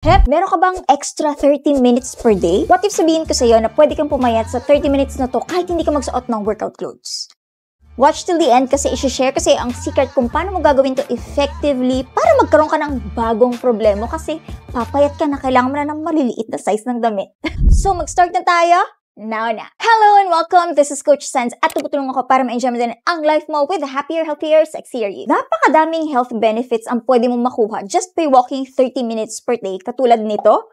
Hep, meron ka bang extra 30 minutes per day? What if sabihin ko sa'yo na pwede kang pumayat sa 30 minutes na to kahit hindi ka magsuot ng workout clothes? Watch till the end kasi isi-share kasi ang secret kung paano mo gagawin to effectively para magkaroon ka ng bagong problema kasi papayat ka na kailangan mo na ng maliliit na size ng damit. So, mag-start na tayo? Now na! Hello and welcome! This is Coach Sans at tutulungan ako para ma-enjoy mo din ang life mo with a happier, healthier, sexier you. Napakadaming health benefits ang pwede mong makuha just by walking 30 minutes per day katulad nito,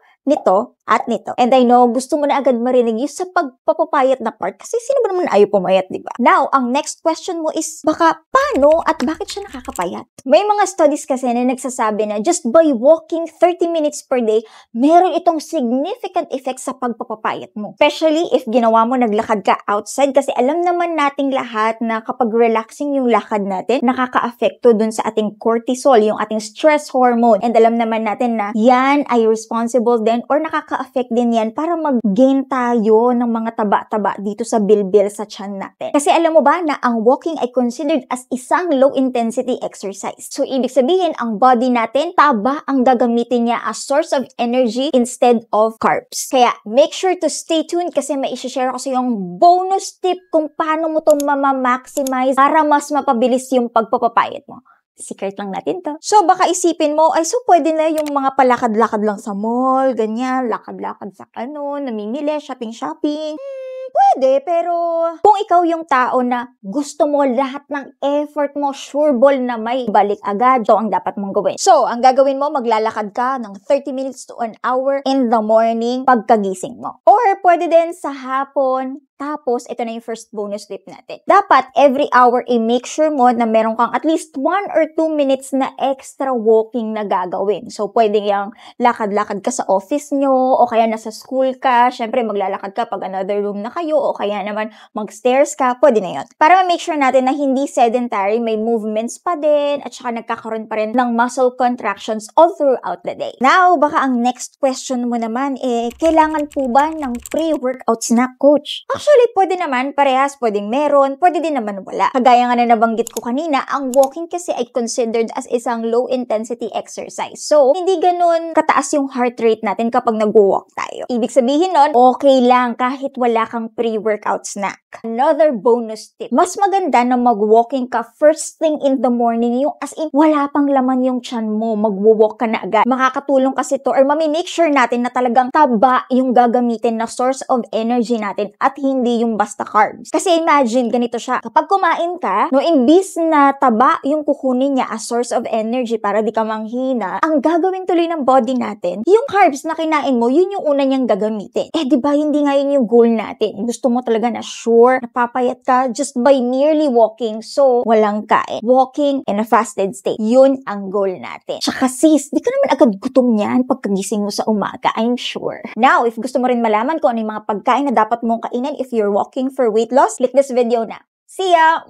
at nito. And I know, gusto mo na agad marinig yung sa pagpapapayat na part kasi sino ba naman ayaw pumayat, di ba? Now, ang next question mo is, baka paano at bakit siya nakakapayat? May mga studies kasi na nagsasabi na just by walking 30 minutes per day, meron itong significant effect sa pagpapapayat mo. Especially if ginawa mo naglakad ka outside kasi alam naman nating lahat na kapag relaxing yung lakad natin, nakaka-apekto dun sa ating cortisol, yung ating stress hormone. And alam naman natin na yan ay responsible din or nakaka-affect din yan para mag-gain tayo ng mga taba-taba dito sa bilbil sa tiyan natin. Kasi alam mo ba na ang walking ay considered as isang low-intensity exercise. So, ibig sabihin, ang body natin, taba ang gagamitin niya as source of energy instead of carbs. Kaya, make sure to stay tuned kasi may isi-share ko sa yung bonus tip kung paano mo itong mamamaximize para mas mapabilis yung pagpapapayat mo. Secret lang natin to. So, baka isipin mo, ay so pwede na yung mga palakad-lakad lang sa mall, ganyan, lakad-lakad sa namimili, shopping-shopping. Pwede, pero kung ikaw yung tao na gusto mo lahat ng effort mo, sure ball na may balik agad, so ang dapat mong gawin. So, ang gagawin mo, maglalakad ka ng 30 minutes to an hour in the morning pagkagising mo. Or pwede din sa hapon. Tapos, ito na yung first bonus tip natin. Dapat, every hour, i-make sure mo na meron kang at least 1 or 2 minutes na extra walking na gagawin. So, pwede yung lakad-lakad ka sa office nyo, o kaya nasa school ka. Siyempre, maglalakad ka pag another room na kayo, o kaya naman mag-stairs ka. Pwede na yun. Para ma-make sure natin na hindi sedentary, may movements pa din, at saka nagkakaroon pa rin ng muscle contractions all throughout the day. Now, baka ang next question mo naman, kailangan po ba ng pre-workout snack, coach? Actually, pwede naman, parehas, pwedeng meron, pwede din naman wala. Kagaya nga na nabanggit ko kanina, ang walking kasi ay considered as isang low-intensity exercise. So, hindi ganun kataas yung heart rate natin kapag nag-walk tayo. Ibig sabihin nun, okay lang kahit wala kang pre-workout snack. Another bonus tip, mas maganda na mag-walking ka first thing in the morning, yung as in, wala pang laman yung tiyan mo, mag-walk ka na agad. Makakatulong kasi to, or mami-make sure natin na talagang taba yung gagamitin na source of energy natin at hindi yung basta carbs. Kasi imagine, ganito siya. Kapag kumain ka, no, imbis na taba yung kukunin niya as source of energy para di ka manghina, ang gagawin tuloy ng body natin, yung carbs na kinain mo, yun yung una niyang gagamitin. Di ba hindi nga yun yung goal natin? Gusto mo talaga na sure, napapayat ka just by merely walking, so walang kain. Walking in a fasted state. Yun ang goal natin. Tsaka sis, di ka naman agad gutom yan pagkagising mo sa umaga, I'm sure. Now, if gusto mo rin malaman kung ano yung mga pagkain na dapat mong kainin if you're walking for weight loss, click this video na. See ya!